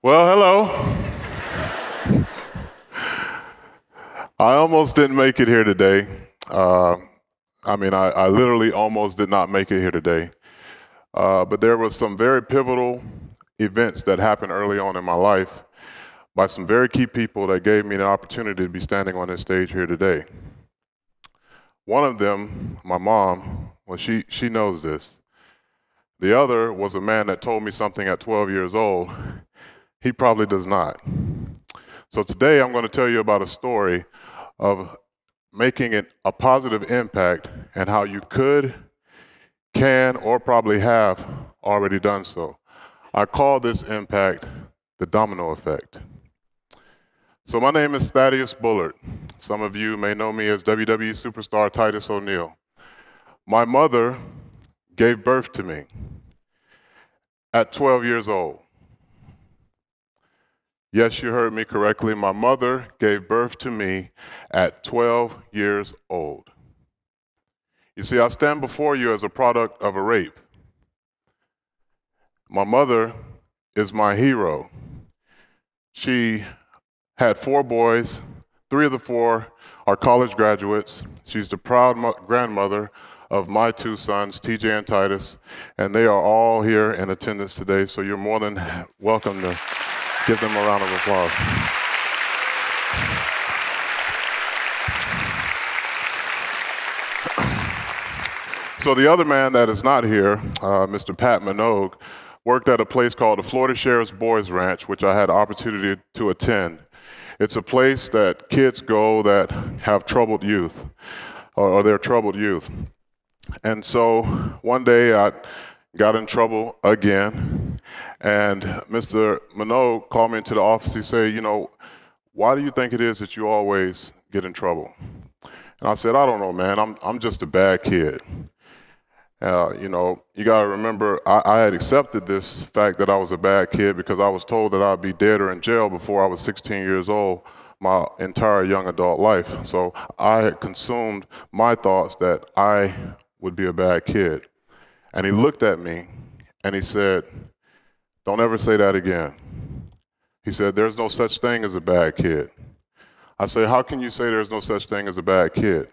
Well, hello. I almost didn't make it here today. I literally almost did not make it here today. But there was some very pivotal events that happened early on in my life by some very key people that gave me the opportunity to be standing on this stage here today. One of them, my mom, well, she knows this. The other was a man that told me something at 12 years old. He probably does not. So today I'm going to tell you about a story of making it a positive impact and how you could, can, or probably have already done so. I call this impact the domino effect. So my name is Thaddeus Bullard. Some of you may know me as WWE Superstar Titus O'Neil. My mother gave birth to me at 12 years old. Yes, you heard me correctly. My mother gave birth to me at 12 years old. You see, I stand before you as a product of a rape. My mother is my hero. She had 4 boys. 3 of the 4 are college graduates. She's the proud grandmother of my 2 sons, TJ and Titus, and they are all here in attendance today, so you're more than welcome to give them a round of applause. So the other man that is not here, Mr. Pat Minogue, worked at a place called the Florida Sheriff's Boys Ranch, which I had the opportunity to attend. It's a place that kids go that have troubled youth, or they're troubled youth. And so one day I got in trouble again, and Mr. Minogue called me into the office. He said, you know, why do you think it is that you always get in trouble? And I said, I don't know, man. I'm just a bad kid. You know, you got to remember, I had accepted this fact that I was a bad kid because I was told that I'd be dead or in jail before I was 16 years old my entire young adult life. So I had consumed my thoughts that I would be a bad kid. And he looked at me and he said, don't ever say that again. He said, there's no such thing as a bad kid. I said, how can you say there's no such thing as a bad kid?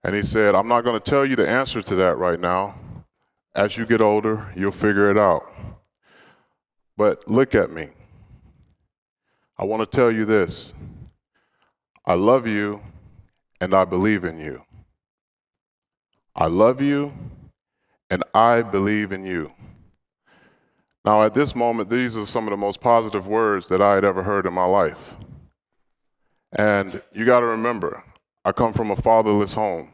And he said, I'm not going to tell you the answer to that right now. As you get older, you'll figure it out. But look at me. I want to tell you this. I love you and I believe in you. I love you and I believe in you. Now, at this moment, these are some of the most positive words that I had ever heard in my life. And you got to remember, I come from a fatherless home.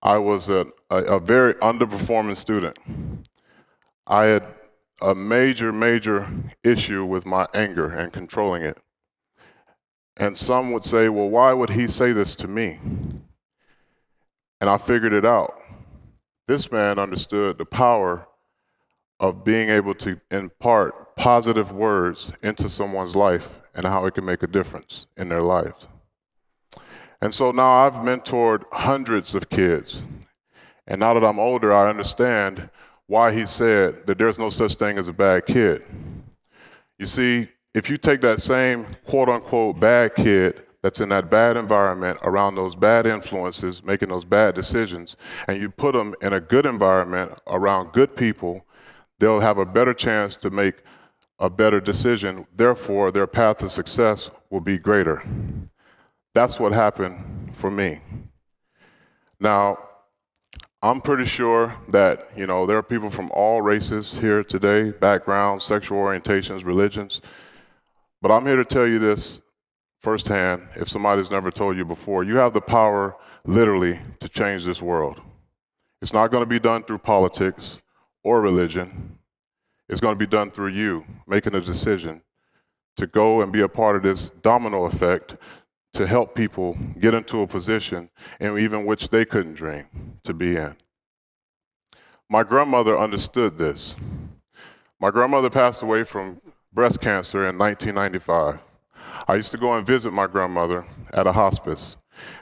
I was a very underperforming student. I had a major issue with my anger and controlling it. And some would say, well, why would he say this to me? And I figured it out. This man understood the power of being able to impart positive words into someone's life and how it can make a difference in their lives. And so now I've mentored hundreds of kids. And now that I'm older, I understand why he said that there's no such thing as a bad kid. You see, if you take that same quote-unquote bad kid that's in that bad environment around those bad influences, making those bad decisions, and you put them in a good environment around good people, they'll have a better chance to make a better decision. Therefore, their path to success will be greater. That's what happened for me. Now, I'm pretty sure that, you know, there are people from all races here today, backgrounds, sexual orientations, religions. But I'm here to tell you this firsthand, if somebody's never told you before. You have the power, literally, to change this world. It's not going to be done through politics or religion. It's going to be done through you making a decision to go and be a part of this domino effect to help people get into a position in even which they couldn't dream to be in. My grandmother understood this. My grandmother passed away from breast cancer in 1995. I used to go and visit my grandmother at a hospice,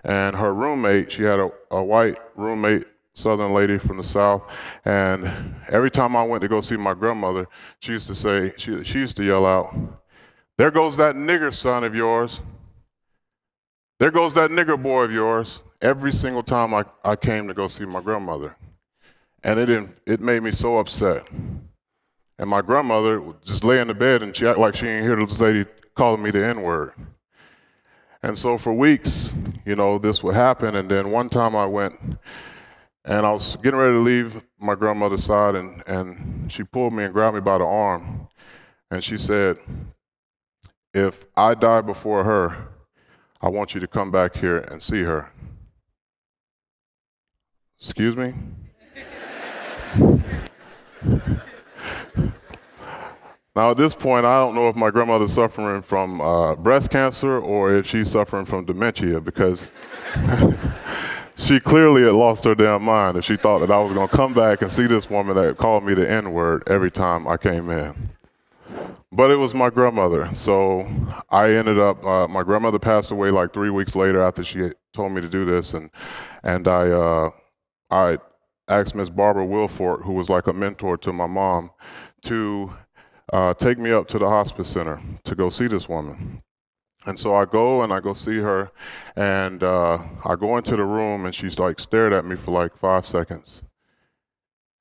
and her roommate, she had a white roommate Southern lady from the South, and every time I went to go see my grandmother, she used to say, she used to yell out, "There goes that nigger son of yours. There goes that nigger boy of yours," every single time I came to go see my grandmother. And it made me so upset. And my grandmother would just lay in the bed and she acted like she didn't hear this lady calling me the N-word. And so for weeks, you know, this would happen. And then one time I went and I was getting ready to leave my grandmother's side, and she pulled me and grabbed me by the arm. And she said, "If I die before her, I want you to come back here and see her." Excuse me? Now, at this point, I don't know if my grandmother's suffering from breast cancer or if she's suffering from dementia, because she clearly had lost her damn mind if she thought that I was going to come back and see this woman that called me the N-word every time I came in. But it was my grandmother. So I ended up, my grandmother passed away like 3 weeks later after she told me to do this, and I asked Miss Barbara Wilford, who was like a mentor to my mom, to take me up to the hospice center to go see this woman. And so I go see her, and I go into the room, and she's like stared at me for like 5 seconds.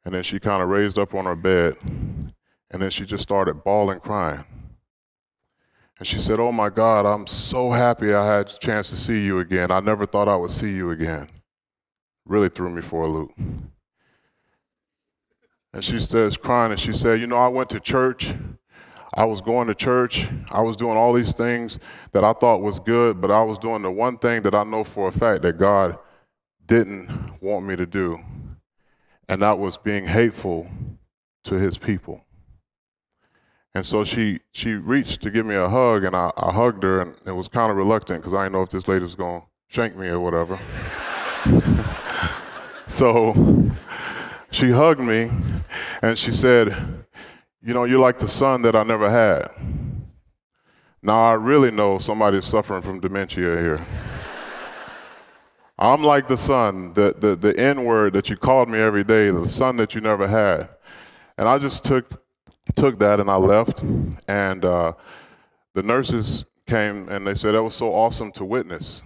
And then she kind of raised up on her bed, and then she just started bawling, crying. And she said, "Oh my God, I'm so happy I had a chance to see you again. I never thought I would see you again." Really threw me for a loop. And she starts crying, and she said, "You know, I went to church. I was going to church. I was doing all these things that I thought was good, but I was doing the one thing that I know for a fact that God didn't want me to do, and that was being hateful to his people." And so she reached to give me a hug, and I hugged her, and it was kind of reluctant because I didn't know if this lady was going to shank me or whatever. So she hugged me, and she said, "You know, you're like the son that I never had." Now I really know somebody's suffering from dementia here. I'm like the son, the N-word that you called me every day, the son that you never had. And I just took that and I left. And the nurses came and they said that was so awesome to witness.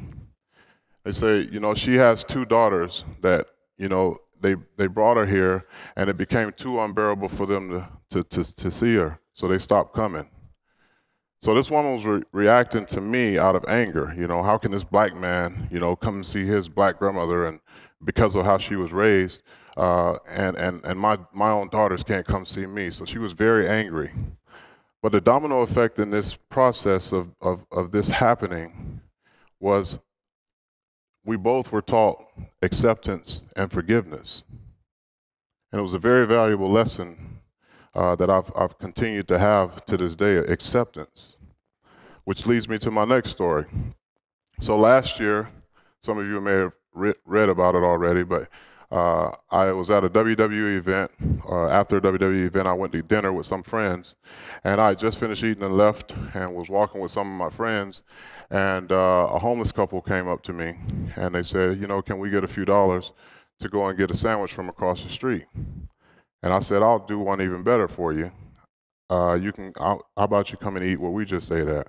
They say, you know, she has 2 daughters that, you know, they brought her here, and it became too unbearable for them to see her, so they stopped coming. So this woman was reacting to me out of anger. You know, how can this black man, you know, come and see his black grandmother, and because of how she was raised, and my own daughters can't come see me. So she was very angry. But the domino effect in this process of this happening was we both were taught acceptance and forgiveness. And it was a very valuable lesson that I've continued to have to this day, acceptance, which leads me to my next story. So last year, some of you may have read about it already, but I was at a WWE event. After a WWE event, I went to dinner with some friends, and I had just finished eating and left and was walking with some of my friends, and a homeless couple came up to me, and they said, you know, can we get a few dollars to go and get a sandwich from across the street? And I said, I'll do one even better for you. How about you come and eat what we just ate at?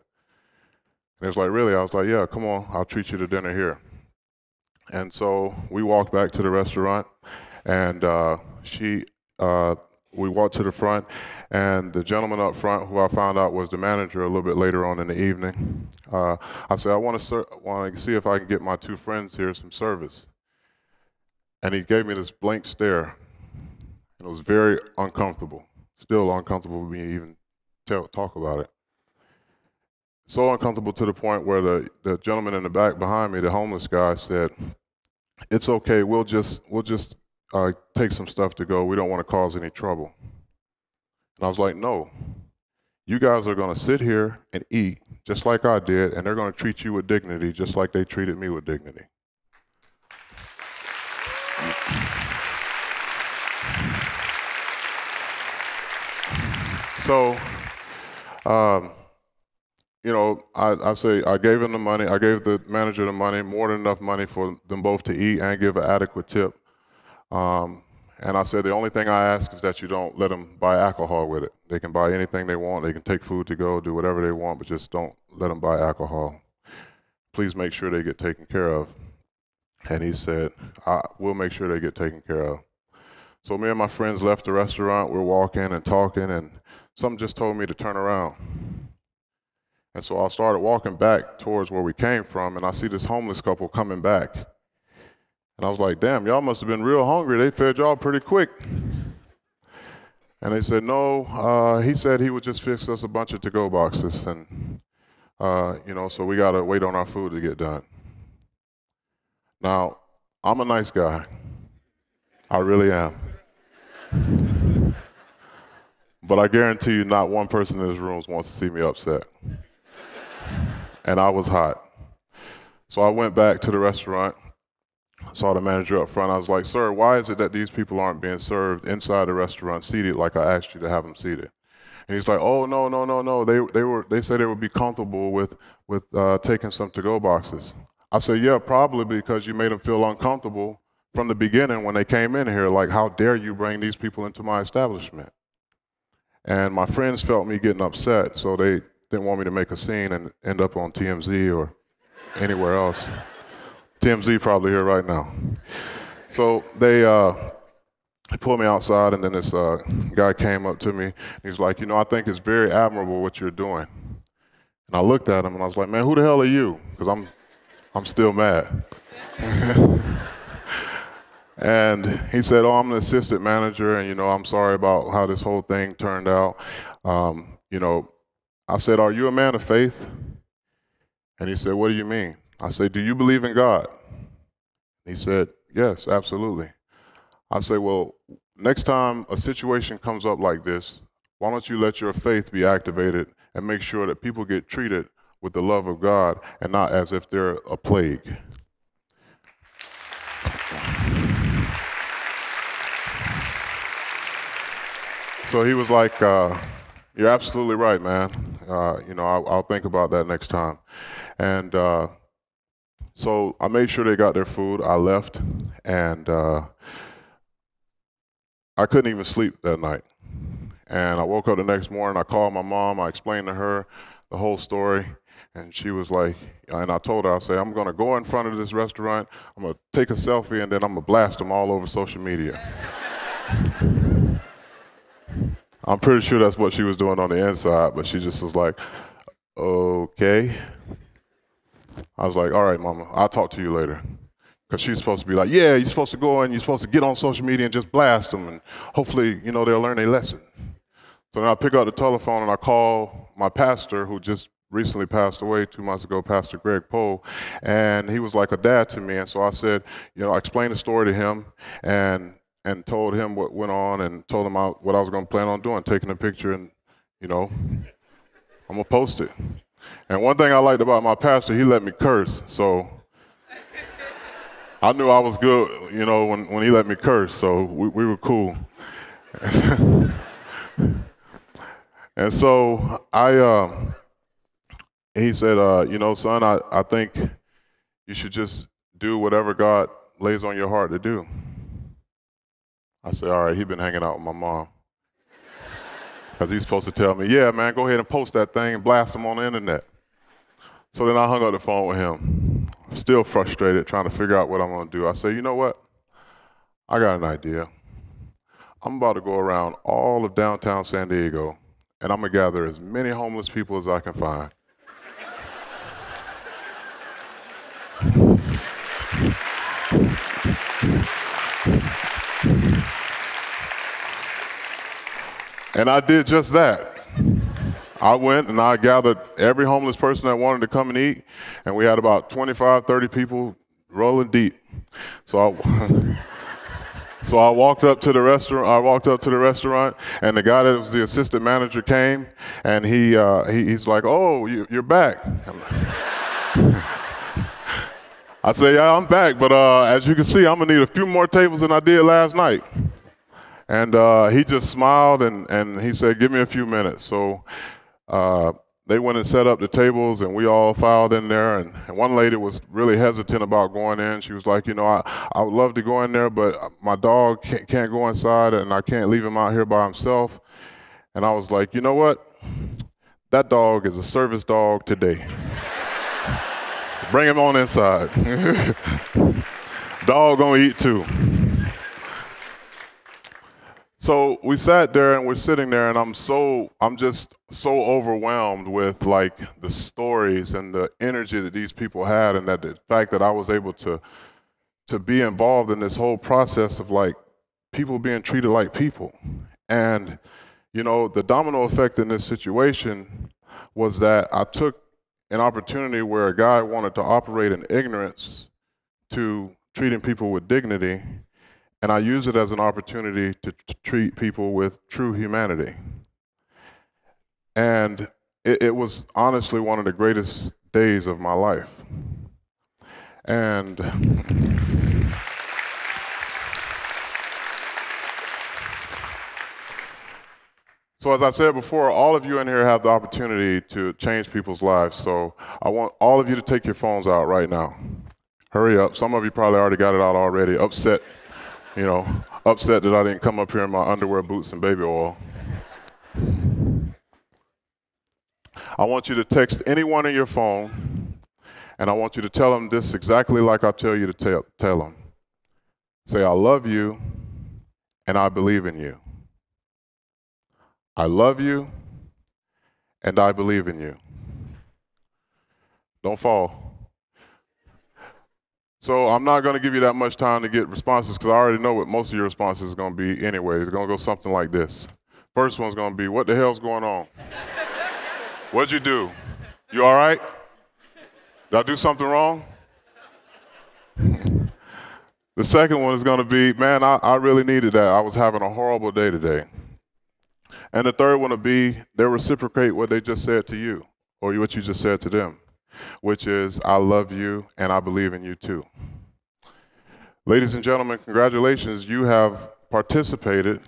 And it's like, really? I was like, yeah, come on, I'll treat you to dinner here. And so we walked back to the restaurant, and we walked to the front, and the gentleman up front, who I found out was the manager a little bit later on in the evening, I said, I want to see if I can get my 2 friends here some service. And he gave me this blank stare. It was very uncomfortable, still uncomfortable for me to even talk about it. So uncomfortable to the point where the gentleman in the back behind me, the homeless guy, said, it's okay, we'll just take some stuff to go. We don't want to cause any trouble. And I was like, no, you guys are going to sit here and eat just like I did, and they're going to treat you with dignity just like they treated me with dignity. So, you know, I gave him the money. I gave the manager the money, more than enough money for them both to eat and give an adequate tip. And I said, the only thing I ask is that you don't let them buy alcohol with it. They can buy anything they want. They can take food to go, do whatever they want, but just don't let them buy alcohol. Please make sure they get taken care of. And he said, we'll make sure they get taken care of. So me and my friends left the restaurant. We're walking and talking, and something just told me to turn around. And so I started walking back towards where we came from, and I see this homeless couple coming back. And I was like, damn, y'all must have been real hungry. They fed y'all pretty quick. And they said, no, he said he would just fix us a bunch of to-go boxes. And, so we got to wait on our food to get done. Now, I'm a nice guy. I really am. But I guarantee you not one person in this room wants to see me upset. And I was hot. So I went back to the restaurant. Saw the manager up front. I was like, sir, why is it that these people aren't being served inside the restaurant seated like I asked you to have them seated? And he's like, oh, no. They said they would be comfortable with taking some to-go boxes. I said, yeah, probably because you made them feel uncomfortable from the beginning when they came in here. Like, how dare you bring these people into my establishment? And my friends felt me getting upset, so they didn't want me to make a scene and end up on TMZ or anywhere else. TMZ probably here right now. So they pulled me outside, and then this guy came up to me. And he's like, I think it's very admirable what you're doing. And I looked at him, and I was like, man, who the hell are you? Because I'm still mad. And he said, oh, I'm an assistant manager, and, I'm sorry about how this whole thing turned out. I said, are you a man of faith? And he said, what do you mean? I said, do you believe in God? He said, yes, absolutely. I said, well, next time a situation comes up like this, why don't you let your faith be activated and make sure that people get treated with the love of God and not as if they're a plague. So he was like, you're absolutely right, man. I'll think about that next time. And so I made sure they got their food. I left, and I couldn't even sleep that night. And I woke up the next morning. I called my mom. I explained to her the whole story. And she was like, and I told her, I said, I'm going to go in front of this restaurant. I'm going to take a selfie, and then I'm going to blast them all over social media. I'm pretty sure that's what she was doing on the inside, but she just was like, okay. I was like, all right, Mama, I'll talk to you later. Because she's supposed to be like, yeah, you're supposed to go and you're supposed to get on social media and just blast them, and hopefully, they'll learn their lesson. So then I pick up the telephone and I call my pastor, who just recently passed away 2 months ago, Pastor Greg Poe, and he was like a dad to me. And so I said, I explained the story to him and told him what went on and told him what I was going to plan on doing, taking a picture, and, I'm going to post it. And one thing I liked about my pastor, he let me curse. So I knew I was good, when he let me curse. So we were cool. And so he said, son, I think you should just do whatever God lays on your heart to do. I said, all right, he's been hanging out with my mom. Because he's supposed to tell me, yeah, man, go ahead and post that thing and blast him on the internet. So then I hung up the phone with him, still frustrated, trying to figure out what I'm going to do. I said, you know what? I got an idea. I'm about to go around all of downtown San Diego, and I'm going to gather as many homeless people as I can find. And I did just that. I went and I gathered every homeless person that wanted to come and eat, and we had about 25, 30 people rolling deep. So I walked up to the restaurant. And the guy that was the assistant manager came, and he's like, "Oh, you're back." I said, "Yeah, I'm back, but as you can see, I'm gonna need a few more tables than I did last night." And he just smiled and he said, "Give me a few minutes." So they went and set up the tables, and we all filed in there. And one lady was really hesitant about going in. She was like, you know, I would love to go in there, but my dog can't go inside, and I can't leave him out here by himself. And I was like, you know what? That dog is a service dog today. Bring him on inside. Dog gonna eat too. So we sat there and we're sitting there, and I'm just so overwhelmed with like the stories and the energy that these people had, and that the fact that I was able to be involved in this whole process of like people being treated like people. And you know, the domino effect in this situation was that I took an opportunity where a guy wanted to operate in ignorance to treating people with dignity, and I use it as an opportunity to treat people with true humanity. And it was honestly one of the greatest days of my life. And so as I said before, all of you in here have the opportunity to change people's lives. So I want all of you to take your phones out right now. Hurry up. Some of you probably already got it out already, upset. You know, upset that I didn't come up here in my underwear, boots, and baby oil. I want you to text anyone in your phone, and I want you to tell them this exactly like I tell you to tell them. Say, I love you, and I believe in you. I love you, and I believe in you. Don't fall. So I'm not going to give you that much time to get responses, because I already know what most of your responses are going to be anyway. It's going to go something like this. First one's going to be, what the hell's going on? What'd you do? You all right? Did I do something wrong? The second one is going to be, man, I really needed that. I was having a horrible day today. And the third one will be, they reciprocate what they just said to you, or what you just said to them, which is, I love you and I believe in you too. Ladies and gentlemen, congratulations. You have participated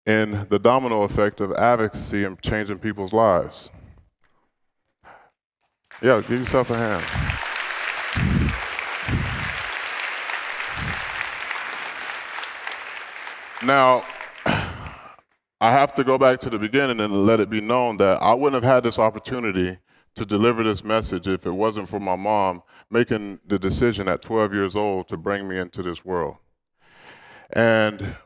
in the domino effect of advocacy and changing people's lives. Yeah, give yourself a hand. Now, I have to go back to the beginning and let it be known that I wouldn't have had this opportunity to deliver this message if it wasn't for my mom making the decision at 12 years old to bring me into this world. And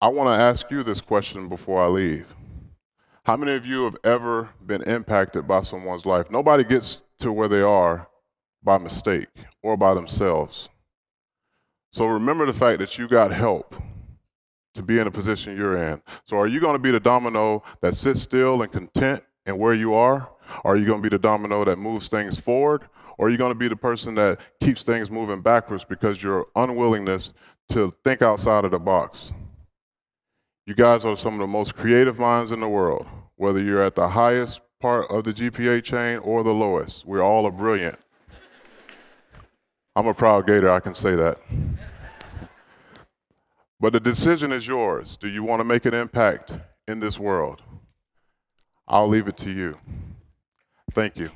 I want to ask you this question before I leave. How many of you have ever been impacted by someone's life? Nobody gets to where they are by mistake or by themselves. So remember the fact that you got help to be in the position you're in. So are you going to be the domino that sits still and content in where you are? Or are you going to be the domino that moves things forward? Or are you going to be the person that keeps things moving backwards because your unwillingness to think outside of the box? You guys are some of the most creative minds in the world, whether you're at the highest part of the GPA chain or the lowest. We all are brilliant. I'm a proud Gator, I can say that. But the decision is yours. Do you want to make an impact in this world? I'll leave it to you. Thank you.